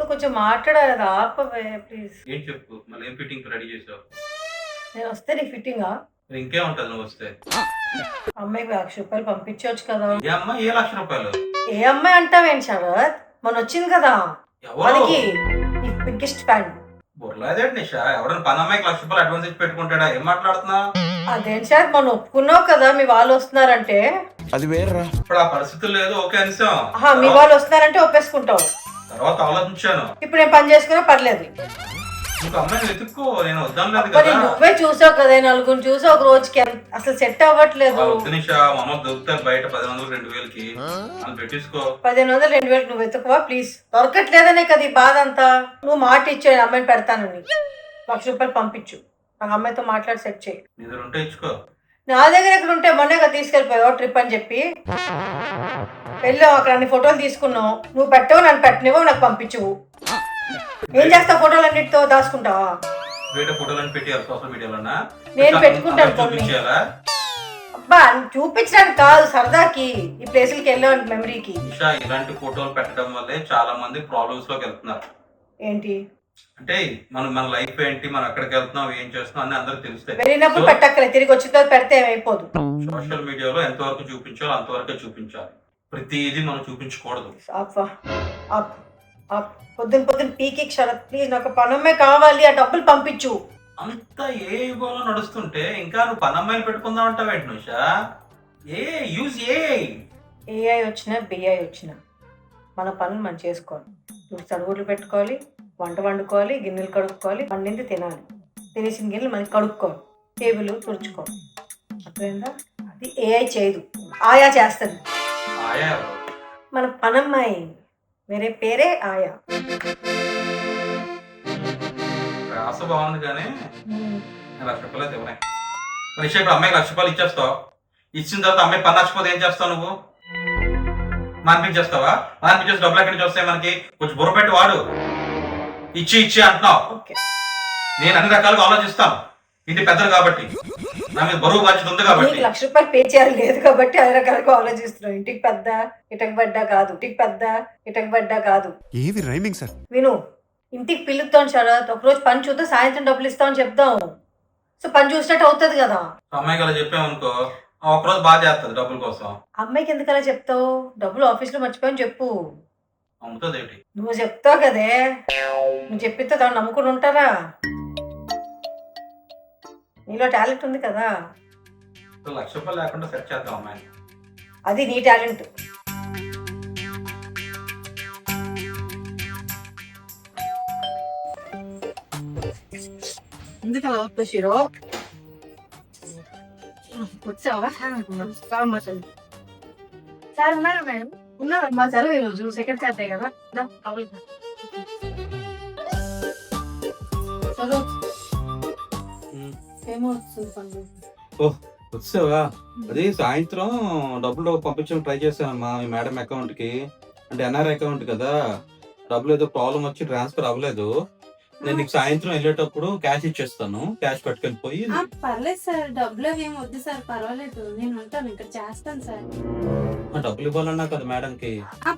కొంచెం మాట్లాడాలి ఆపవే ప్లీజ్. ఏం చెప్పు, మళ్ళీ ఏం ఫిట్టింగ్ రెడీ చేసావు? నేను వస్తే నీ ఫిట్టింగా? ఇంకేం ఉంటుంది నువ్వు వస్తే? అమ్మాయికి ₹1,00,000 పంపించవచ్చు కదా. ఏ అమ్మాయి ఏ ₹1,00,000? ఏ అమ్మాయి అంటావేంటి శరత్, మొన్న వచ్చింది కదా ఎవరు? మనకి నీ బిగ్గెస్ట్ ఫ్యాన్. బుర్రలేదేంటి నిషా? ఎవరైనా పని అమ్మాయికి ₹1,00,000 అడ్వాన్స్ ఇచ్చి పెట్టుకుంటాడా? ఏం మాట్లాడుతున్నా? అదేంటి సార్, మొన్న ఒప్పుకున్నావు కదా మీ వాళ్ళు వస్తున్నారంటే. అది వేర్రా. ఇప్పుడు ఆ పరిస్థితులు లేదు, ఓకే అనిసాం. మీ వాళ్ళు వస్తున్నారంటే ఒప్పేసుకుంటావు. తర్వాత ఆలోచించాను. ఇప్పుడు నేను పని చేసుకున్నా పర్లేదు. ఇంకో అమ్మాయిని వెతుక్కో, నేను వద్దాం లేదు మరి కదా. నువ్వే చూసావు కదా, నలుగురిని చూసావు ఒక రోజుకి, అసలు సెట్ అవ్వట్లేదు. వద్దు నిషా, మా అమ్మ దొరుకుతారు బయట 10,000 2,000కి అని పెట్టించుకో. 1,500 2,000 నువ్వు వెతుకువా ప్లీజ్. దొరకట్లేదనే కదా ఈ బాధ అంతా. నువ్వు మాట ఇచ్చే అమ్మాయిని పెడతానని ₹1,00,000 పంపించు, నాకు అమ్మాయితో మాట్లాడి సెట్ చేయి. నీ దగ్గర ఉంటే ఇచ్చుకో. నా దగ్గర ఎక్కడ ఉంటే మొన్నే కదా తీసుకెళ్ళిపోయావు ట్రిప్ అని చెప్పి. వెళ్ళావు అక్కడ అన్ని ఫోటోలు తీసుకున్నావు. నువ్వు పెట్టవు, నన్ను పెట్టనివ్వవు, నాకు పంపించవు. ఏం చేస్తావు? ఫోటోలు అన్నిటితో దాచుకుంటావా? బయట ఫోటోలను పెట్టారు సోషల్ మీడియాలోనా? నేను పెట్టుకుంటాను కొన్ని. చూపించాలా? అబ్బా చూపించడానికి కాదు, సరదాకి ఈ ప్లేసులకి వెళ్ళావు మెమరీకి. నిషా, ఇలాంటి ఫోటోలు పెట్టడం వల్లే చాలా మంది ప్రాబ్లమ్స్ లోకి వెళ్తున్నారు. ఏంటి అంటే మన లైఫ్ ఏంటి, మనం ఎక్కడికి వెళ్తున్నాం, ఏం చేస్తున్నాం అని అందరికి తెలుస్తాయి. వెళ్ళినప్పుడు పెట్టక్కలే, తిరిగి వచ్చిన తర్వాత పెడితే ఏమైపోదు. సోషల్ మీడియాలో ఎంతవరకు చూపించాలో అంతవరకే చూపించాలి, ప్రతిదీ మనం చూపించకూడదు. పొద్దున్న పీకి శరత్ ప్లీజ్, నాకు పనమ్మే కావాలి, ఆ డబ్బులు పంపించు. అంతా ఏ యుగంలో నడుస్తుంటే ఇంకా నువ్వు పనమ్మాయిలు పెట్టుకుందాం అంటావేంటి నిషా? ఏఐ వచ్చినా బిఐ వచ్చినా మన పనులు మనం చేసుకోవాలి. నువ్వు చదువులు పెట్టుకోవాలి, వంట వండుకోవాలి, గిన్నెలు కడుక్కోవాలి, వండింది తినాలి, తినేసిన గిన్నెలు మనకి కడుక్కోవాలి, టేబుల్ తుడుచుకోవాలి. అర్థమైందా? అది ఏఐ చేయదు, ఆయా చేస్తుంది. మన పనమ్మాయి, వేరే పేరే ఆయా. రాస బాగుంది కానీ ₹1,00,000 అయితే ఇవ్వనే. నిషా, ఇప్పుడు అమ్మాయికి ₹1,00,000 ఇచ్చేస్తావు. ఇచ్చిన తర్వాత అమ్మాయి పని నచ్చిపోతే ఏం చేస్తావు నువ్వు? మానిపించేస్తావా? మానిపించేసి డబ్బులు ఎక్కడి నుంచి వస్తాయి మనకి? కొంచెం బుర్ర పెట్టి వాడు. ఇచ్చి అంటున్నావు. నేను అన్ని రకాలుగా ఆలోచిస్తాను, ఇంటి పెద్దలు కాబట్టి, నా మీద బరువు బాధ్యత ఉంది కాబట్టి. ₹1,00,000 పే చేయాలి లేదు కాబట్టి అన్ని రకాలుగా ఆలోచిస్తున్నావు. ఇంటికి పెద్ద ఇటక బడ్డా కాదు. ఏవి రైమింగ్ సార్? విను, ఇంటికి పిలుస్తాం శరత్, ఒకరోజు పని చూద్దాం, సాయంత్రం డబ్బులు ఇస్తామని చెప్దాం. సో పని చూసినట్టు అవుతుంది కదా. అమ్మాయికి అలా చెప్పామనుకో, ఒకరోజు బాగా చేస్తుంది డబ్బుల కోసం. అమ్మాయికి ఎందుకు అలా చెప్తావు? డబ్బులు ఆఫీస్లో మర్చిపోయని చెప్పు. అమ్ముతుంది ఏంటి? నువ్వు చెప్తావు కదే, నువ్వు చెప్పితే దాన్ని నమ్ముకుని ఉంటారా? నీలో టాలెంట్ ఉంది కదా. ₹1,00,000 లేకుండా సెట్ చేద్దాం అమ్మాయిని. అది నీ టాలెంట్. ఎందుకు అలా వస్తా షీరో? వచ్చావా? సార్ ఉన్నారా మేడం? ఉన్నారు మా సెలవు ఈరోజు, సెకండ్ సాటర్డే కదా. వచ్చావా? అది సాయంత్రం డబ్బులు పంపించడం ట్రై చేశానమ్మా మీ మేడం అకౌంట్ కి. అంటే ఎన్ఆర్ఐ అకౌంట్ కదా, డబ్బులు ఏదో ప్రాబ్లం వచ్చి ట్రాన్స్ఫర్ అవ్వలేదు. నేను నీకు సాయంత్రం వెళ్ళేటప్పుడు క్యాష్ ఇచ్చేస్తాను, క్యాష్ పట్టుకెళ్ళిపోయి. పర్లేదు సార్, డబ్బులు ఏమి వద్దు సార్, పర్వాలేదు, నేను ఉంటాను ఇక్కడ, చేస్తాను సార్. డబ్బులు ఇవ్వాలన్నా కదా మేడం కి.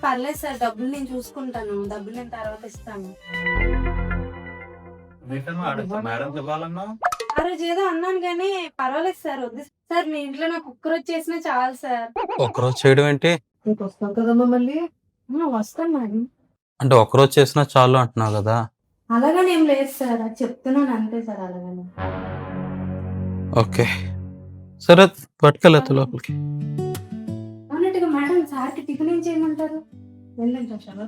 పర్లేదు సార్, డబ్బులు నేను చూసుకుంటాను, డబ్బులు నేను తర్వాత ఇస్తాను. మేడం ఇవ్వాలన్నా ఆ రోజు ఏదో అన్నాను కానీ పర్వాలేదు సార్, వద్దు సార్. మీ ఇంట్లో నాకు ఒక్కరోజు చేసినా చాలు సార్. ఒక్కరోజు చేయడం ఏంటి? వస్తాం కదమ్మా మళ్ళీ. వస్తాను మేడం. అంటే ఒక్కరోజు చేసినా చాలు అంటున్నావు కదా. అలాగని ఏం లేదు సార్, అది చెప్తున్నాను అంతే సార్. అలాగని ఓకే సరే, పట్టుకెళ్ళచ్చు లోపలికి. అన్నట్టుగా మేడం సార్కి టిఫిన్ ఏం చేయమంటారు? వెళ్ళండి సార్.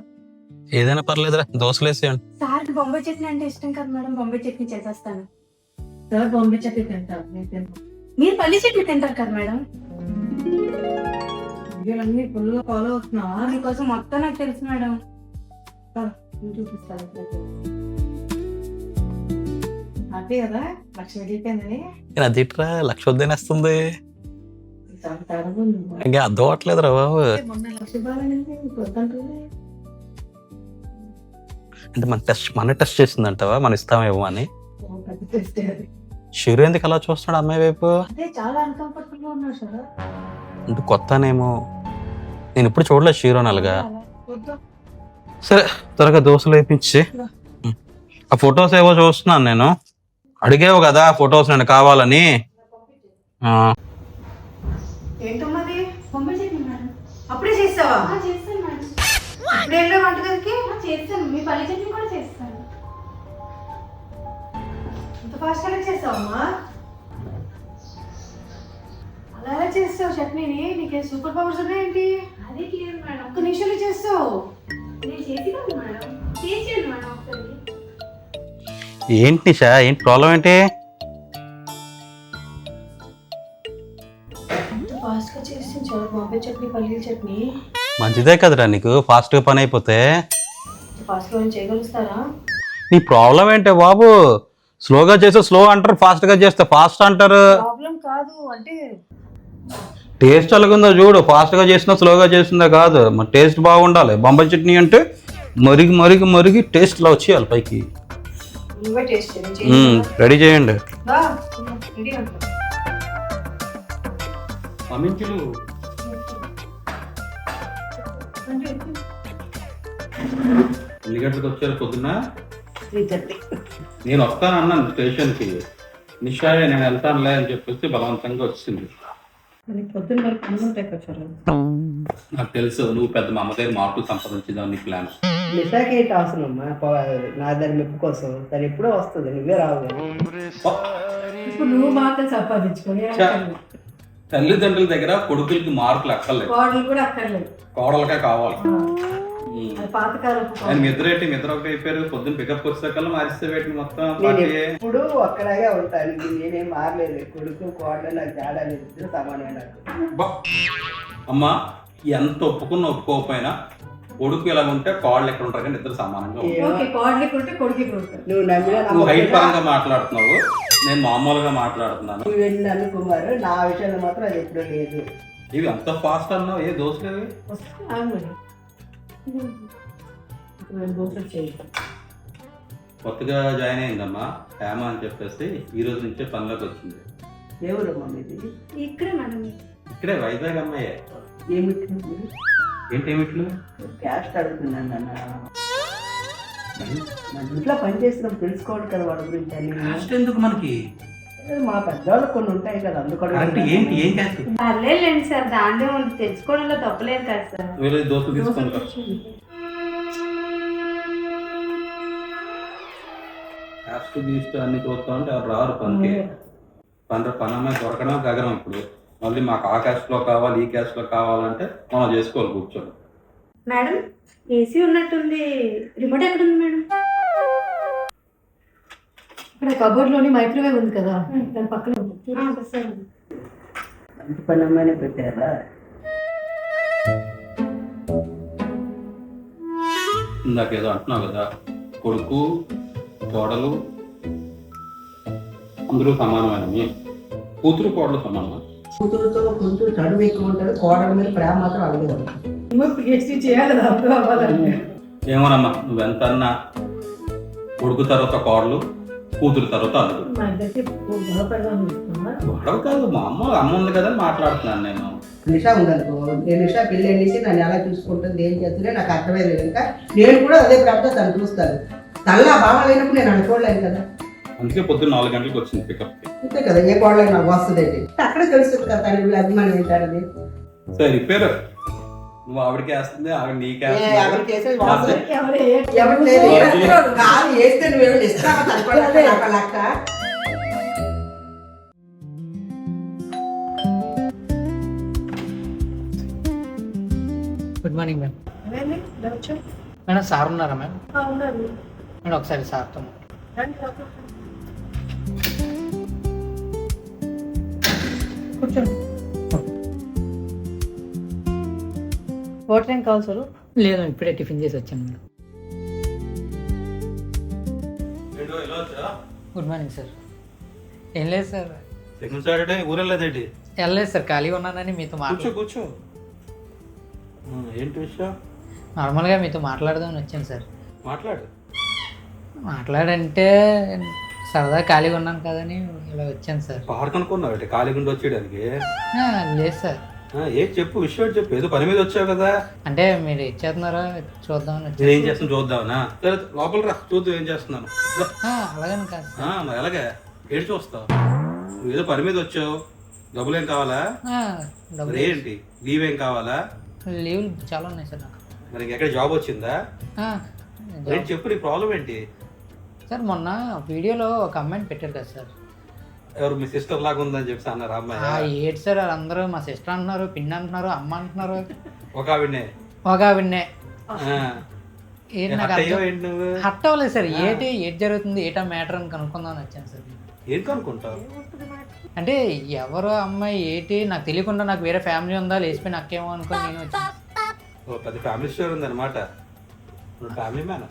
ఏదైనా పర్లేదురా, దోశలు వేసేయండి. సార్కి బొంబాయి చట్నీ అంటే ఇష్టం కదా మేడం, బొంబాయి చట్నీ చేసేస్తాను. సార్ బొంబాయి చట్నీ తింటారు, మీరు పల్లి చట్నీ తింటారు కదా మేడం. అన్ని ఫుల్గా ఫాలో అవుతున్నావా? మీకోసం మొత్తం నాకు తెలుసు మేడం. చూపిస్తాను హ్యాపీ కదా, లక్ష్మి వెళ్ళిపోయిందని. అది ఇట్రా ₹1,00,000 వద్దేనేస్తుంది, ఇంకా అర్థం అవట్లేదురా బాబు. మొన్న ₹1,00,000 అంటే మన టెస్ట్ చేసిందంటావా, మనం ఇస్తామేమో అని. షూర్ ఎందుకు అలా చూస్తున్నాడు అమ్మాయి వైపు? చాలా అన్కంఫర్టబుల్ గా ఉన్నాడు సార్. అంటే కొత్తనేమో, నేను ఇప్పుడు చూడలేదు షీరోన్ అలాగా. సరే త్వరగా దోశలు వేయించి ఆ ఫొటోస్ ఏవో చూస్తున్నాను నేను. అడిగేవు కదా ఫొటోస్ నేను కావాలని. ఏంటమ్మది బొంబాయి చట్నీ మేడం. అప్పుడే చేస్తావా? చేస్తాను మేడం. ఇప్పుడే వెళ్ళా వంటగదికి? చేస్తాను. మీ పల్లి చట్నీ కూడా చేస్తాను. ఇంత ఫాస్ట్గా చేస్తావమ్మా? అలా ఎలా చేస్తావు చట్నీని? నీకే సూపర్ పవర్స్ ఉన్నాయేంటి? అదే క్లియర్ మేడం. ఒక్క నిమిషంలో చేస్తావు. నేను చేసినాను మేడం. చేసాను మేడం ఒకసారి. ఏంటి నిషా, ఏంటి ప్రాబ్లం ఏంటి? ఇంత ఫాస్ట్గా చేసి చాలా బాంబే చట్నీ, పల్లీల చట్నీ. మంచిదే కదరా నీకు, ఫాస్ట్గా పని అయిపోతే. ఫాస్ట్గా నేను చేయగలుగుతారా? నీ ప్రాబ్లం ఏంటి బాబు? స్లోగా చేస్తే స్లో అంటారు, ఫాస్ట్గా చేస్తే ఫాస్ట్ అంటారు. ప్రాబ్లం కాదు అంటే టేస్ట్ ఎలాగుందో చూడు, ఫాస్ట్గా చేసినా స్లోగా చేసిందా కాదు, మరి టేస్ట్ బాగుండాలి. బొంబాయి చట్నీ అంటే మరిగి మరిగి మరిగి టేస్ట్లా వచ్చేయాలి పైకి. నువ్వే టేస్ట్ చేయి. రెడీ చేయండి. రెడీ అంటారు. ఎన్ని గంటలకు వచ్చారు పొద్దున్న? 3:30. నేను వస్తాను అన్నాను స్టేషన్కి. నిషాయే నేను వెళ్తానులే అని చెప్పేసి బలవంతంగా వచ్చింది. పొద్దున్న వరకు పనులు ఉంటాయి కదా. నాకు తెలుసు నువ్వు పెద్ద మా అమ్మ దగ్గర మార్కులు సంపాదించేదాన్ని నీ ప్లాన్. నిషాకి ఏంటి అవసరం అమ్మా? నా దాని మెప్పు కోసం తను ఎప్పుడో వస్తుంది, నువ్వే రావు. ఇప్పుడు నువ్వు మాత్రం సంపాదించుకొని తల్లిదండ్రుల దగ్గర కొడుకులకి మార్కులు అక్కర్లేదు, కోడలు కూడా అక్కర్లేదు. కోడలకే కావాలి. అది పాతకాలం. ఆయన నిద్ర ఒకటి అయిపోయారు. పొద్దున్న పికప్ వచ్చేకల్లా మారిస్తే పెట్టిన మొత్తం నేను పార్టీ. ఎప్పుడు అక్కడగా ఉంటాను, నేనేం మారలేదు. కొడుకు కోడలు నాకు తేడా లేదు, ఇద్దరు సమానమే నాకు. బా. అమ్మా ఎంత ఒప్పుకున్నా ఒప్పుకోకపోయినా కొడుకు ఇలా ఉంటే కోడలు ఎక్కడ ఉంటారు కానీ ఇద్దరు సమానంగా ఉంటారు. ఓకే, కోడలికి ఉంటే కొడుకు ఉంటారు. నువ్వు నమ్మినా నువ్వు హైట్ నమ్మకపోయినా పరంగా మాట్లాడుతున్నావు, నేను మామూలుగా మాట్లాడుతున్నాను. నువ్వు వెళ్ళి అనుకున్నారు, నా విషయంలో మాత్రం అది ఎప్పుడూ లేదు. ఇవి అంత ఫాస్ట్ అన్నావు, ఏ దోశలు ఇవి? దోశలు చేయి. కొత్తగా జాయిన్ అయిందమ్మా హేమ అని చెప్పేసి ఈ రోజు నుంచే పనిలోకి వచ్చింది. ఎవరమ్మా మీది? ఇక్కడే మేడం. ఇక్కడే వైజాగ్ అమ్మాయే. ఏమిటి ఏంటి ఏమిట్లు? క్యాస్ట్ అడుగుతున్నాను నాన్న. మన ఇంట్లో పని చేస్తున్నాం, తెలుసుకోవాలి కదా వాళ్ళ గురించి అని. క్యాస్ట్ ఎందుకు మనకి? మా పెద్దవాళ్ళకి కొన్ని ఉంటాయి కదా, అందుకు కరెక్ట్. అడుగుతున్నాను. ఏంటి ఏం క్యాస్ట్? పర్లేదులేండి సార్, దాంట్లో ఉంది, తెచ్చుకోవడంలో తప్పలేదు కదా సార్. వేరే దోశలు తీసుకుంటా. క్యాస్ట్ గీస్ట్ అన్ని చూస్తా ఉంటే ఎవరు రారు పనికి. పని అమ్మాయి దొరకడం గగనం. ఇప్పుడు మళ్ళీ మాకు ఆ క్యాస్ట్ లో కావాలి ఈ క్యాస్ట్ లో కావాలంటే మనం చేసుకోవాలి కూర్చొని. మేడం ఏసీ ఉన్నట్టుంది, రిమోట్ ఎక్కడ ఉంది మేడం? ఇక్కడ కబోర్డ్ లోని మైక్రోవేవ్ ఉంది కదా, దాని పక్కన ఉంది. మంచి పని అమ్మాయినే పెట్టారా? ఇందాకేదో అంటున్నావు కదా, కొడుకు కోడలు అందరూ సమానమైనవి, కూతురు కోడలు సమానమా? కూతురుతో కొంచెం చదువు ఎక్కువ ఉంటుంది, కోడల మీద ప్రేమ మాత్రం అడగదు. నువ్వు పిహెచ్డీ చేయాలి కదా అప్పుడు అవ్వాలంటే. ఏమోనమ్మా నువ్వెంత అన్నా కొడుకు తర్వాత కోడలు, కూతురు తర్వాత అల్లుడు. మా ఇద్దరికి గొడవ పెడదాం చూస్తున్నా. గొడవ కాదు, మా అమ్మ ఉంది కదా అని మాట్లాడుతున్నాను నేను. నిషా ఉందనుకో, నేను నిషా పెళ్ళి వెళ్ళేసి నన్ను ఎలా చూసుకుంటుంది, ఏం చేస్తుందో నాకు అర్థమైంది. ఇంకా నేను కూడా అదే ప్రాబ్లం తను చూస్తాను. తనలా బాగా లేనప్పుడు నేను అనుకోలేను కదా. అందుకే పొద్దున్న 4 గంటలకు వచ్చింది పికప్కి. అంతే కదా, ఏ కోడలే నాకు వస్తుంది ఏంటి అక్కడే తెలుస్తుంది కదా తన వీళ్ళ అభిమానం ఏంటనేది. సరే రిపేర్ నువ్వు ఆవిడకి వేస్తుంది, ఆవిడ నీకే ఎవరికి వేసేది వాసన. ఎవరు ఎవరు లేదు. కాదు వేస్తే నువ్వేమో ఇస్తావా తనుకోలేక నాకు లెక్క. Good morning madam. ఏమైంది? ఇలా వచ్చావు? మేడం సార్ ఉన్నారా మేడం? ఉన్నారు. మేడం ఒకసారి సార్తో రండి, లోపలికి రండి. కూర్చోండి. వాటర్ ఏం కావాలి సార్? లేదు ఇప్పుడే టిఫిన్ చేసి వచ్చాను మేడం. Good morning sir. ఏం లేదు సార్, సెకండ్ సాటర్డే ఊరెళ్ళేదేంటి? వెళ్ళలేదు సార్, ఖాళీగా ఉన్నానని మీతో కూర్చో. ఏంటి విషయం? నార్మల్గా మీతో మాట్లాడదామని వచ్చాను సార్. మాట్లాడంటే సరదా ఖాళీగా ఉన్నాను కదని ఇలా వచ్చాను సార్. పార్క్ అనుకున్నావు ఖాళీ గుండి వచ్చేయడానికి? లేదు సార్, ఏం చెప్పు, విషయం ఏంటి చెప్పు. ఏదో పని మీద వచ్చావు కదా. అంటే మీరు ఇచ్చేస్తున్నారా చూద్దామని నేను వచ్చాను. ఏం చేస్తాను చూద్దామనా? సరే లోపల రా, చూద్దాం ఏం చేస్తున్నాను. అలాగని కాదు. మరి ఎలాగే ఏడు చూస్తావు? నువ్వు ఏదో పని మీద వచ్చావు, డబ్బులు ఏం కావాలా? మరి ఏంటి లీవ్ ఏం కావాలా? లీవ్లు చాలా ఉన్నాయి సార్ నాకు. మరి ఎక్కడ జాబ్ వచ్చిందా? ఏంటి చెప్పు, నీ ప్రాబ్లం ఏంటి? సార్ మొన్న వీడియోలో ఒక అమ్మాయిని పెట్టారు కదా సార్. ఎవరు మీ సిస్టర్ లాగా ఉందని చెప్పి అన్నారు అమ్మాయి. ఏంటి సార్ అందరూ మా సిస్టర్ అంటున్నారు, పిన్ అంటున్నారు, అమ్మ అంటున్నారు. ఒక ఆవిడనే ఒక ఆవిడనే. ఏంటి నాకు ఏంటి నువ్వు హట్ అవ్వలేదు సార్. ఏటి జరుగుతుంది, ఏటా మ్యాటర్ అని కనుక్కుందామని వచ్చాను సార్. ఏం కనుక్కుంటావు? అంటే ఎవరో అమ్మాయి ఏంటి నాకు తెలియకుండా నాకు వేరే ఫ్యామిలీ ఉందా లేచిపోయి నాకేమో అనుకో నేను వచ్చాను. ఓ పెద్ద ఫ్యామిలీ స్టోరీ ఉంది అనమాట. ఫ్యామిలీ మ్యాన్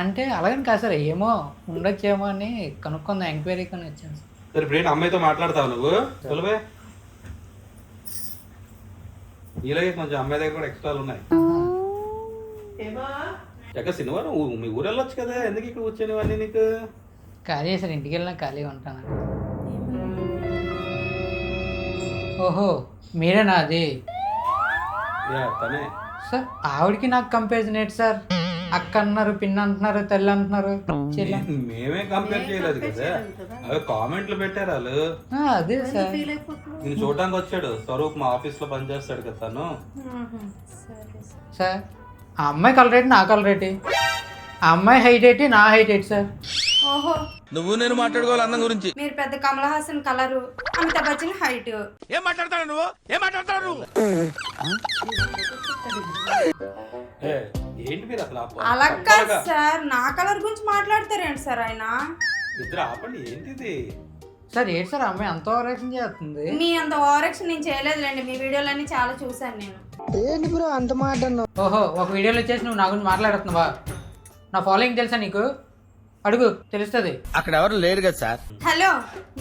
అంటే అలాగని కాదు సార్, ఏమో ఉండొచ్చేమో అని కనుక్కుందాం ఎంక్వైరీ కొని వచ్చాను సార్. సరే ఇప్పుడు ఏంటి అమ్మాయితో మాట్లాడతావు నువ్వు? సులభే ఇలాగే కొంచెం అమ్మాయి దగ్గర కూడా ఎక్స్ట్రాలు ఉన్నాయి. ఎక్కడ సినిమా మీ ఊరు వెళ్ళొచ్చు కదా, ఎందుకు ఇక్కడ కూర్చొనివన్నీ నీకు? ఖాళీ సార్, ఇంటికి వెళ్ళినా ఖాళీగా ఉంటాను. ఓహో మీరేనా అది? తనే సార్ ఆవిడకి నాకు కంపారిజన్ ఏంటి సార్? అక్క అన్నారు, పిన్ అంటున్నారు, తల్లి అంటున్నారు, చెల్లి. మేమే కంపేర్ చేయలేదు కదా, అవి కామెంట్లు పెట్టారు వాళ్ళు. అదే సార్, నేను చూడడానికి వచ్చాడు స్వరూప్, మా ఆఫీస్ లో పనిచేస్తాడు కదా తను. సార్ ఆ అమ్మాయి కలర్ ఏంటి, నా కలర్ ఏంటి? ఆ అమ్మాయి హైట్ ఏంటి, నా హైట్ ఏంటి సార్? ఓహో నువ్వు నేను మాట్లాడుకోవాలి అందం గురించి. మీరు పెద్ద కమల్ హాసన్ కలరు, అమితాబ్ బచ్చన్ హైట్. ఏం మాట్లాడతాడు నువ్వు? ఏం మాట్లాడతాడు నువ్వు? ఏంటి మీరు అసలు అలా కాదు సార్, నా కలర్ గురించి మాట్లాడతారేంటి సార్ ఆయన? ఇద్దరు ఆపండి. ఏంటిది సార్? ఏంటి సార్ అమ్మాయి అంత ఓవరాక్షన్ చేస్తుంది? మీ అంత ఓవరాక్షన్ నేను చేయలేదులేండి, మీ వీడియోలన్నీ చాలా చూసాను నేను. ఓహో ఒక వీడియోలో వచ్చేసి నువ్వు నా గురించి మాట్లాడుతున్నావా? నా ఫాలోయింగ్ తెలుసా నీకు? అడుగు తెలుస్తుంది. అక్కడ ఎవరు లేరు కదా సార్. హలో,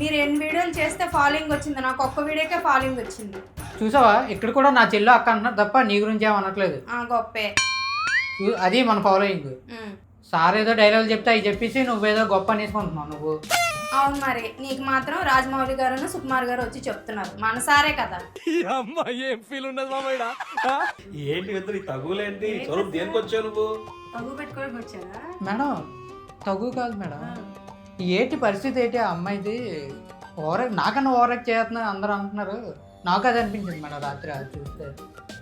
మీరు ఎన్ని వీడియోలు చేస్తే ఫాలోయింగ్ వచ్చింది? నాకు ఒక్క వీడియోకే ఫాలోయింగ్ వచ్చింది. చూసావా, ఇక్కడ కూడా నా చెల్లి అక్క అంటున్నారు తప్ప నీ గురించి ఏం అనట్లేదు. గొప్పే. అది మన ఫాలోయింగ్. సార్ ఏదో డైలాగ్ చెప్తే అవి చెప్పేసి నువ్వేదో గొప్ప అనేసుకుంటున్నావు నువ్వు. అవును, మరి నీకు మాత్రం రాజమౌళి గారు సుకుమార్ గారు వచ్చి చెప్తున్నారు, మన సారే కదా. ఏంటి ఇద్దరు ఈ తగులేంటి? స్వరూప్ దేనికి వచ్చావు నువ్వు? తగ్గు పెట్టుకోవడానికి వచ్చారా? మేడం తగ్గు కాదు మేడం, ఏంటి పరిస్థితి ఏంటి ఆ అమ్మాయిది? నాకన్నా ఓవరాక్ట్ చేస్తున్నారు అందరూ అంటున్నారు. నాకు అది అనిపించింది మేడం రాత్రి అది చూస్తే.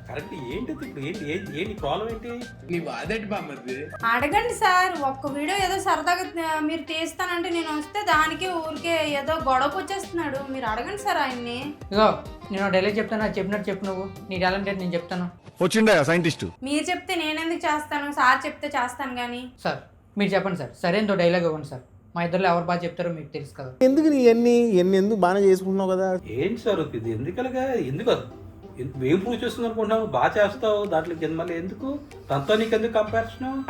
కరెక్ట్. ఏంటి ఇప్పుడు ఏంటి ప్రాబ్లం ఏంటి? నీ బాధేంటి బామ్మది? అడగండి సార్, ఒక్క వీడియో ఏదో సరదాగా మీరు తీస్తానంటే నేను వస్తే దానికి ఊరికే ఏదో గొడవకు వచ్చేస్తున్నాడు. మీరు అడగండి సార్ ఆయన్ని. ఇగో నేను డైలాగ్ చెప్తాను, అది చెప్పినట్టు చెప్పు నువ్వు. నీ టాలెంట్ ఏంటి నేను చెప్తాను. వచ్చిండా సైంటిస్ట్? మీరు చెప్తే నేనెందుకు చేస్తాను, సార్ చెప్తే చేస్తాను కానీ. సార్ మీరు చెప్పండి సార్, సరేందో డైలాగ్ ఇవ్వండి సార్. మా ఇద్దరు ఎవరు బాగా చెప్తారో మీకు తెలుసు కదా. ఎందుకు నీ ఎన్ని ఎందుకు బాగానే చేసుకుంటున్నావు కదా? ఏంటి స్వరూప్ ఇది? ఎందుకలాగా? ఎందుకు ఏం ప్రూవ్ చేస్తుంది అనుకుంటున్నావు? బాగా చేస్తావు దాంట్లో కింద, మళ్ళీ ఎందుకు తనతో నీకు ఎందుకు కంపారిజన్?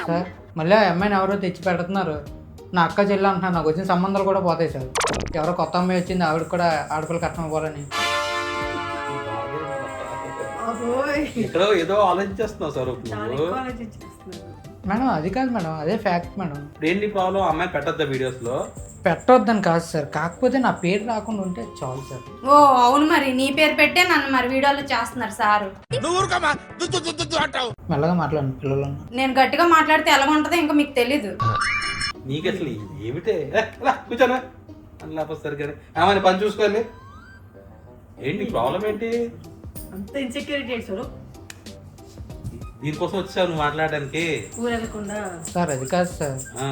సార్ మళ్ళీ ఆ అమ్మాయిని ఎవరో తెచ్చి పెడుతున్నారు, నా అక్క చెల్లి అంటున్నారు. నాకు వచ్చిన సంబంధాలు కూడా పోతాయి సార్. ఎవరో కొత్త అమ్మాయి వచ్చింది, ఆవిడ కూడా ఆడపిల్ల కట్నం ఇవ్వాలని. ఎక్కడో ఏదో ఆలోచించేస్తున్నావు స్వరూప్ నువ్వు. మేడం అది కాదు మేడం, అదే ఫ్యాక్ట్ మేడం. ఏంటి ప్రాబ్లం? అమ్మాయి పెట్టద్దా వీడియోస్ లో? పెట్టొద్దని కాదు సార్, కాకపోతే నా పేరు రాకుండా ఉంటే చాలు సార్. ఓ అవును, మరి నీ పేరు పెట్టే నన్ను మరి వీడియోలో చేస్తున్నారు సార్. మెల్లగా మాట్లాడండి పిల్లలు. నేను గట్టిగా మాట్లాడితే ఎలా ఉంటుందో ఇంకా మీకు తెలీదు. నీకు అసలు ఏమిటే? కూర్చోనా లేకపోతే సరిగ్గా ఆమె పని చూసుకోవాలి. ఏంటి ప్రాబ్లం ఏంటి? అంత ఇన్సెక్యూరిటీ స్వరూప్. దీనికోసం వచ్చావు నువ్వు మాట్లాడడానికి? ఊరు వెళ్ళకుండా సార్ అది కాదు సార్, ఆ,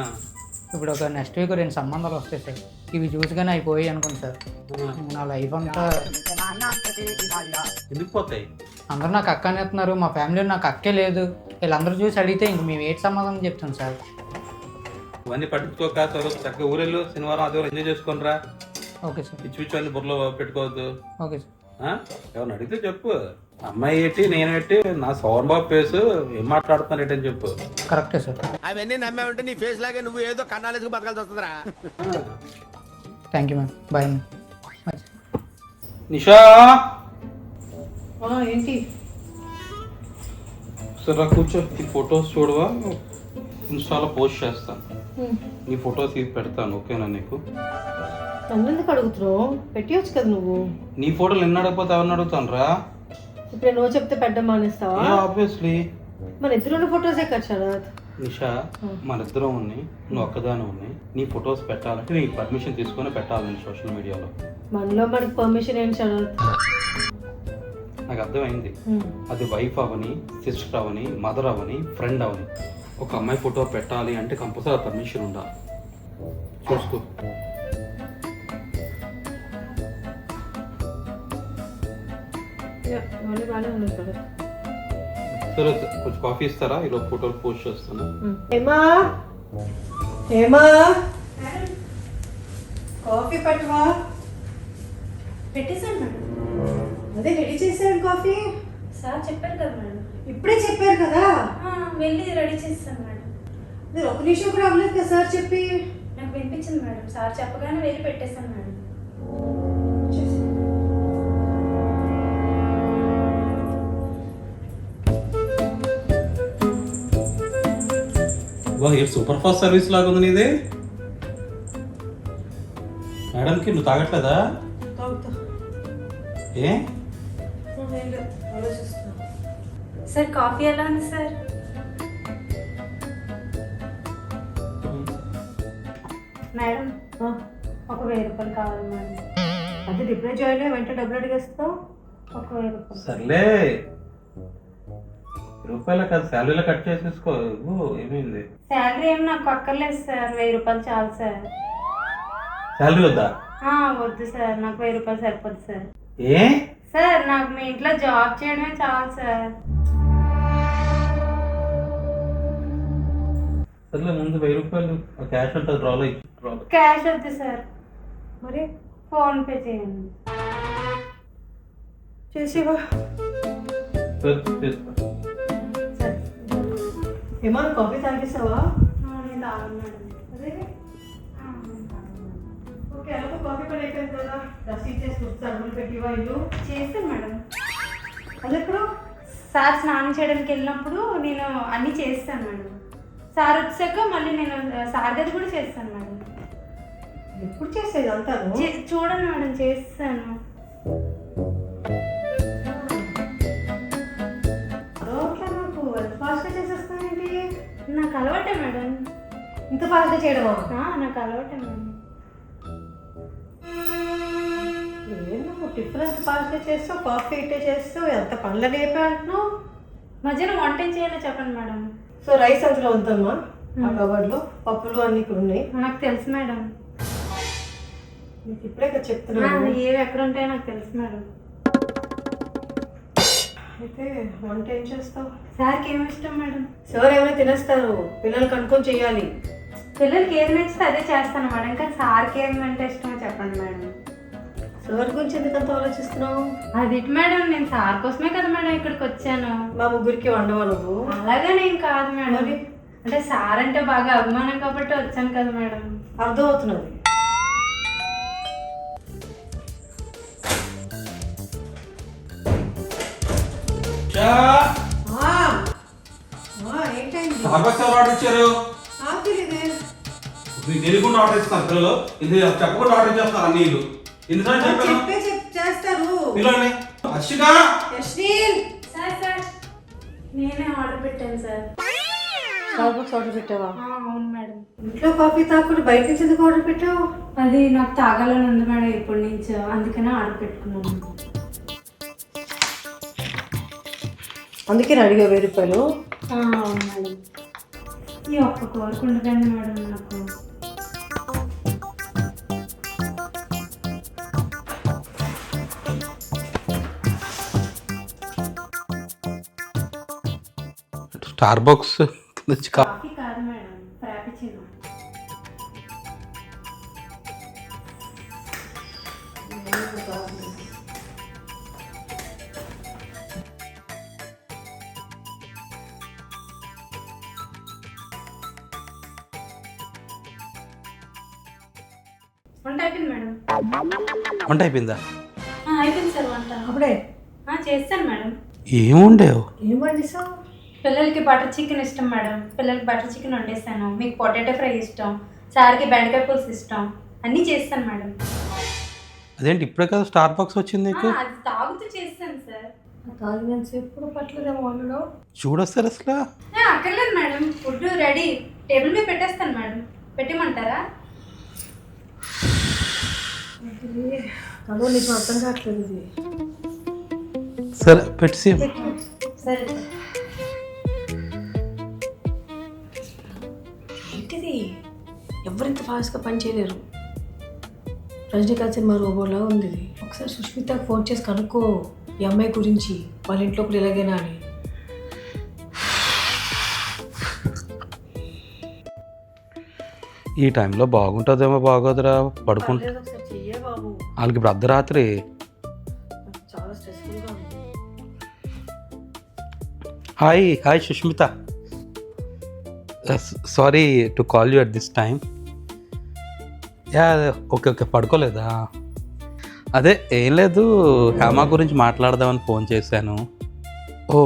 ఇప్పుడు ఒక నెక్స్ట్ వీక్ 2 సంబంధాలు వస్తాయి సార్. ఇవి చూసుగానే అయిపోయి అనుకోండి సార్, నా లైఫ్ అంతా. ఎందుకు పోతాయి? అందరూ నాకు అక్క అనేస్తున్నారు, మా ఫ్యామిలీలో నాకు అక్కే లేదు. వీళ్ళందరూ చూసి అడిగితే ఇంక మేము ఏంటి సమాధానం చెప్తాం సార్. ఇవన్నీ పట్టించుకోక స్వరూప్ చక్కగా ఊరెళ్ళు, శనివారం ఆదివారం ఎంజాయ్ చేసుకొని రా. Okay sir. పిచ్చి పిచ్చి అన్ని బుర్రలో పెట్టుకోవద్దు. Okay sir. ఎవరిని అడిగితే చెప్పు, అమ్మాయి ఏంటి నేను ఏంటి, నా సోన్ బాబు ఫేసు ఏం మాట్లాడుతున్నాను ఏంటని చెప్పు. కరెక్టే సార్. అవన్నీ నమ్మే ఉంటే నీ ఫేస్ లాగే నువ్వు ఏదో కన్నాలేసుకు బతకాల్సి వస్తుందిరా. Thank you ma'am, bye ma'am. Nisha ఏంటి? సరే కూర్చో. ఈ ఫొటోస్ చూడవా, ఇన్స్టాలో పోస్ట్ చేస్తాను. నీ ఫొటోస్ ఇవి పెడతాను, ఓకేనా నీకు? నన్ను ఎందుకు అడుగుతున్నావు? పెట్టియొచ్చు కదా నువ్వు. నీ ఫోటోలు ఎన్ని అడగపోతే ఎవరిని అడుగుతాను రా? ఇప్పుడు నువ్వు చెప్తే పెట్టడం మానేస్తావా? ఆబ్వియస్లీ. మన ఇద్దరు ఫొటోసే కదా శరత్. నిషా, మన ఇద్దరం ఉన్నాయి, నువ్వు ఒక్కదాని ఉన్నాయి. నీ ఫొటోస్ పెట్టాలంటే నీకు పర్మిషన్ తీసుకొని పెట్టాలి సోషల్ మీడియాలో. మనలో మనకి పర్మిషన్ ఏంటి శరత్? నాకు అర్థమైంది. అది వైఫ్ అవని, సిస్టర్ అవని, మదర్ అవని, ఫ్రెండ్ అవని, ఒక అమ్మాయి ఫోటో పెట్టాలి అంటే కంపల్సరీ పర్మిషన్ ఉండాలి. చూసుకో. ఇవన్నీ బాగానే ఉన్నాయి శరత్. సరే, కొంచెం కాఫీ ఇస్తారా? ఈరోజు ఫోటోలు పోస్ట్ చేస్తాను. ఏమా ఏమా కాఫీ పట్టువా. పెట్టేశాను మేడం. అదే రెడీ చేశాను కాఫీ. సార్ చెప్పారు కదా మేడం. ఇప్పుడే చెప్పారు కదా. వెళ్ళి రెడీ చేస్తాను మేడం. మీరు ఒక నిమిషం కూడా అవ్వలేదు కదా సార్ చెప్పి. నాకు వినిపించింది మేడం. సార్ చెప్పగానే వెళ్ళి పెట్టేశాను మేడం. వా, ఇది సూపర్ ఫాస్ట్ సర్వీస్ లాగా ఉంది నీది. మేడంకి నువ్వు తాగట్లేదా? ఏ? సార్ కాఫీ ఎలా ఉంది సార్? మేడం ఒక 1000 రూపాయలు కావాలి మేడం. అది డిప్లై జాయిన్ వెంటనే డబ్బులు అడిగేస్తావు. ఒక 1000 రూపాయలు. సర్లే, రూపాయల కాదు, శాలరీలో కట్ చేసేసుకో. ఏమైంది? శాలరీ ఏమి నాకు అక్కర్లేదు సార్. 1000 రూపాయలు చాలు సార్. శాలరీ వద్దా? వద్దు సార్, నాకు 1000 రూపాయలు సరిపోదు సార్. ఏ? సార్ నాకు మీ ఇంట్లో జాబ్ చేయడమే చాలు సార్. సర్లే, ముందు 1000 రూపాయలు క్యాష్ ఉంటుంది, డ్రాలో ఇచ్చి. క్యాష్ వద్దు సార్, మరి ఫోన్ పే చేయండి. చేసేవా? చేసుకో. సరే ఏమన్నా కాఫీ తాగేసావా? నేను తాగను మేడం. అదే ఓకే, అలాగే కాఫీ పని అయిపోయింది కదా. రసీదు చేసి అడుగులు పెట్టివా ఇల్లు? చేస్తాను మేడం. అది ఎప్పుడు? సార్ స్నానం చేయడానికి వెళ్ళినప్పుడు నేను అన్నీ చేస్తాను మేడం. సార్ వచ్చాక మళ్ళీ నేను సార్ గది కూడా చేస్తాను మేడం. ఎప్పుడు చేసేది అంతాను? చూడండి మేడం, చేస్తాను. నాకు ఎంత ఫాస్ట్గా చేసేస్తానండి. నాకు అలవాటే మేడం. ఇంత ఫాస్ట్గా చేయడమా? నాకు అలవాటే మేడం. నువ్వు టిఫిన్ ఎంత ఫాస్ట్గా చేస్తావు, కాఫీ ఇట్టే చేస్తావు, ఎంత పనులు నేపే అంటున్నావు. మధ్యలో వంట ఏం చేయాలో చెప్పండి మేడం. సో రైస్ అందులో ఉందమ్మా, ఆ కవర్లో పప్పులు అన్నీ ఇక్కడ ఉన్నాయి. నాకు తెలుసు మేడం. నీకు ఇప్పుడే కదా చెప్తున్నాను. ఏవి ఎక్కడ ఉంటాయో నాకు తెలుసు మేడం. అయితే వంట ఏం చేస్తావు? సార్కి ఏమి ఇష్టం మేడం? సార్ ఏమైనా తినేస్తారు, పిల్లలు కనుక్కొని చెయ్యాలి. పిల్లలకి ఏది నచ్చితే అదే చేస్తాను మేడం. కానీ సార్కి ఏమంటే ఇష్టమో చెప్పండి మేడం. సార్ గురించి ఎందుకంత ఆలోచిస్తున్నావు? అది మేడం, నేను సార్ కోసమే కదా మేడం ఇక్కడికి వచ్చాను. మా ముగ్గురికి వండవా నువ్వు? అలాగే నేను కాదు మేడం, అంటే సార్ అంటే బాగా అభిమానం కాబట్టి వచ్చాను కదా మేడం. అర్థమవుతున్నది. ఏంటండి ఆర్డర్ ఇచ్చారు? తెలియదే. మీకు తెలియకుండా ఆర్డర్ ఇస్తున్నారు పిల్లలు. ఇది చెప్పకుండా ఆర్డర్ చేస్తారు అన్ని ఇల్లు. ఎన్నిసార్లు చెప్పాను? చేస్తారు పిల్లల్ని. హర్షిక, సార్ సార్ నేనే ఆర్డర్ పెట్టాను సార్. స్టార్బక్స్ ఆర్డర్ పెట్టావా? అవును మేడం. ఇంట్లో కాఫీ తాకుండా బయట నుంచి ఎందుకు ఆర్డర్ పెట్టావు? అది నాకు తాగాలని ఉంది మేడం ఎప్పటి నుంచో, అందుకనే ఆర్డర్ పెట్టుకున్నాను. అందుకే అడిగా 1000 రూపాయలు. అవును మేడం. ఈ ఒక్క కోరిక ఉండదండి మేడం నాకు. స్టార్బక్స్ కాఫీ కాదు మేడం, ఫ్రాపిచినో. వంట అయిపోయింది మేడం. వంట అయిపోయిందా? అయిపోయింది సార్ వంట. అప్పుడే చేస్తాను మేడం. ఏముండేవు? ఏం వండిసావు? పిల్లలకి బటర్ చికెన్ ఇష్టం మేడం. పిల్లలకి బటర్ చికెన్ వండేసాను. మీకు పొటాటో ఫ్రై ఇష్టం, సార్కి బెండకాయ పులుసు ఇష్టం. అన్నీ చేస్తాను మేడం. అదేంటి ఇప్పుడే కదా స్టార్ బాక్స్ వచ్చింది నీకు? అది తాగుతూ చేస్తాను సార్. తాగినంతసేపు కూడా పట్టలేదేమో వండలో. చూడొస్తారు అసలు. అక్కర్లేదు మేడం, ఫుడ్ రెడీ టేబుల్ మీద పెట్టేస్తాను మేడం. పెట్టేమంటారా? అదో నీకు అర్థం కావట్లేదు ఇది. సరే పెట్టి సరే. ఏంటిది, ఎవరింత ఫాస్ట్గా పని చేయలేరు. రజనీకాంత్ సినిమా రోబోలా ఉంది ఇది. ఒకసారి సుష్మితకు ఫోన్ చేసి కనుక్కో ఈ అమ్మాయి గురించి, వాళ్ళ ఇంట్లో కూడా ఇలాగేనా అని. ఈ టైంలో బాగుంటుందేమో బాగోదురా పడుకుంటా. ఒకసారి చెయ్యే బాబు, వాళ్ళకి ఇప్పుడు అర్ధరాత్రి. చాలా స్ట్రెస్ఫుల్గా ఉంది. Hi hi Sushmita, sorry to call you at this time. Yeah okay okay, పడుకోలేదా? అదే ఏం లేదు, హేమ గురించి మాట్లాడదామని ఫోన్ చేశాను. ఓ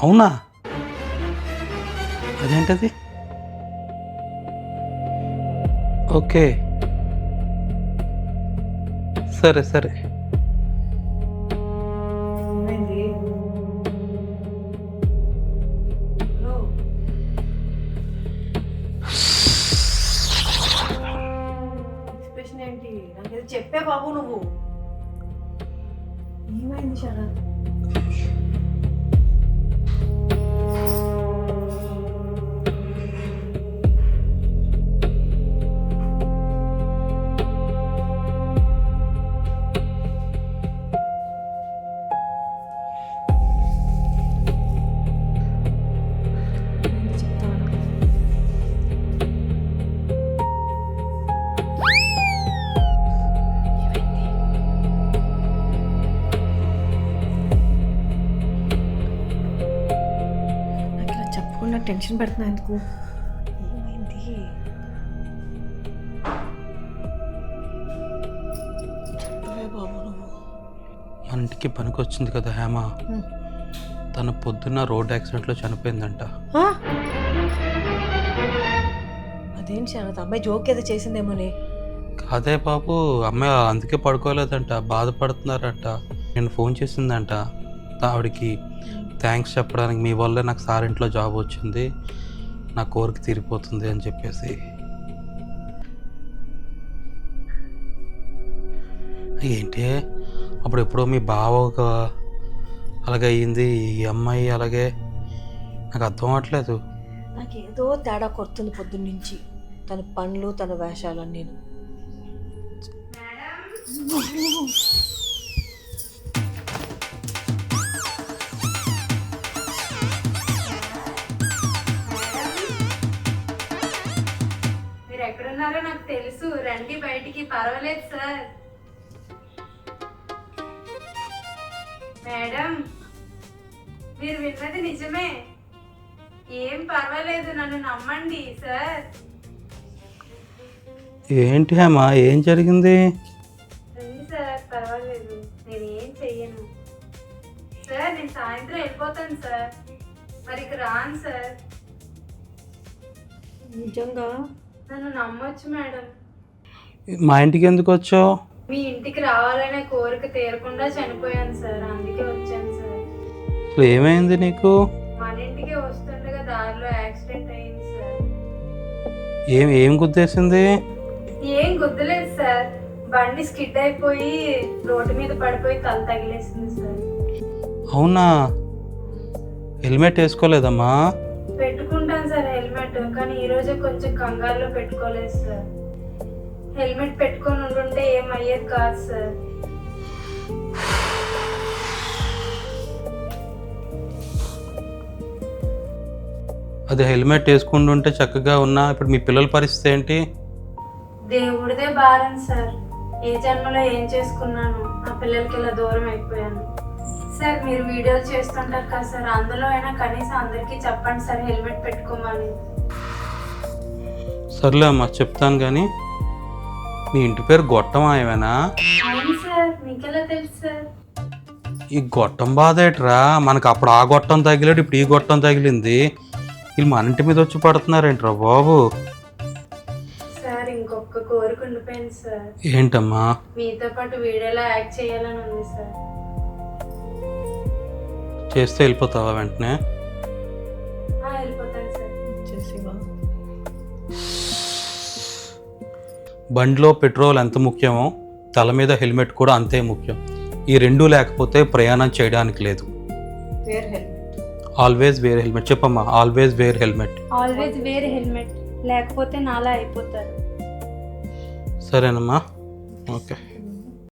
అవునా, అదేంటది? ఓకే సరే సరే. ఏమైంది? హలో, ఎక్స్ప్రెషన్ ఏంటి? నాకేదో చెప్పే బాబు నువ్వు. ఏమైంది శరత్? చెప్పకుండా టెన్షన్ పెడుతున్నా ఎందుకు? ఏమైంది? చెప్పవే బాబు నువ్వు. మన ఇంటికి పనికొచ్చింది కదా హేమ, తను పొద్దున్న రోడ్ యాక్సిడెంట్లో చనిపోయిందంట. అదేంటి శరత్, అమ్మాయి జోక్ ఏదో చేసిందేమోనే. కాదే బాబు, అమ్మాయి అందుకే పడుకోలేదంట, బాధపడుతున్నారంట. నేను ఫోన్ చేసిందంట ఆవిడకి థ్యాంక్స్ చెప్పడానికి, మీ వల్లే నాకు సార్ ఇంట్లో జాబ్ వచ్చింది, నా కోరిక తీరిపోతుంది అని చెప్పేసి. ఏంటి అప్పుడు ఎప్పుడో మీ బావ ఒక అలాగే అయ్యింది, ఈ అమ్మాయి అలాగే, నాకు అర్థం అవ్వట్లేదు. నాకేదో తేడా కొడుతుంది పొద్దున్నుంచి, తన పనులు తన వేషాలని. నేను మీరు ఎక్కడున్నారో నాకు తెలుసు, రండి బయటికి. పర్వాలేదు సార్. మేడం, మీరు విన్నది నిజమే, ఏం పర్వాలేదు, నన్ను నమ్మండి సార్. ఏంటి హేమ, ఏం జరిగింది? రండి సార్, పర్వాలేదు, నేను ఏం చెయ్యను సార్. నేను సాయంత్రం వెళ్ళిపోతాను సార్, మరి ఇక రాను సార్. నిజంగా నన్ను నమ్మొచ్చు మేడం. మా ఇంటికి ఎందుకు వచ్చావు? మీ ఇంటికి రావాలనే కోరిక తీరకుండా చనిపోయాను సార్, అందుకే వచ్చాను సార్. అసలు ఏమైంది నీకు? మన ఇంటికి వస్తుండగా దారిలో యాక్సిడెంట్ అయింది సార్. ఏం గుద్దేసింది? ఏం గుర్తులేదు సార్, బండి స్కిడ్ అయిపోయి రోడ్డు మీద పడిపోయి తల తగిలేసింది సార్. అవునా, హెల్మెట్ వేసుకోలేదమ్మా? పెట్టుకుంటాను సార్ హెల్మెట్, కానీ ఈరోజే కొంచెం కంగారులో పెట్టుకోలేదు సార్. హెల్మెట్ పెట్టుకొని ఉంటుంటే ఏమయ్యేది కాదు సార్. అది హెల్మెట్ వేసుకుంటుంటే చక్కగా ఉన్నా, ఇప్పుడు మీ పిల్లల పరిస్థితి ఏంటి? దేవుడిదే భారం సార్, ఏ జన్మలో ఏం చేసుకున్నాను, ఆ పిల్లలకి ఇలా దూరం అయిపోయాను సార్. మీరు వీడియోలు చేస్తుంటారు కదా సార్, అందులో అయినా కనీసం అందరికీ చెప్పండి సార్ హెల్మెట్ పెట్టుకోమని. సర్లే అమ్మా చెప్తాను, కానీ మీ ఇంటి పేరు గొట్టమాయమేనా? అవును సార్, మీకెలా తెలుసు సార్? ఈ గొట్టం బాధ ఏట్రా, మనకు అప్పుడు ఆ గొట్టం తగిలాడు, ఇప్పుడు ఈ గొట్టం తగిలింది, వీళ్ళు మన ఇంటి మీద వచ్చి పడుతున్నారేంట్రా బాబు? సార్ అయిపోయింది సార్. ఏంటమ్మా? మీతో పాటు వీడియోలో యాక్ట్ చేయాలని ఉంది సార్. చేస్తే వెళ్ళిపోతావా వెంటనే? వెళ్ళిపోతాను సార్. బండిలో పెట్రోల్ ఎంత ముఖ్యమో తల మీద హెల్మెట్ కూడా అంతే ముఖ్యం. ఈ రెండూ లేకపోతే ప్రయాణం చేయడానికి లేదు. Wear helmet. Always wear helmet. చెప్పమ్మా, always wear helmet. Always wear helmet, లేకపోతే నాలా అయిపోతారు. సరేనమ్మా, ఓకే.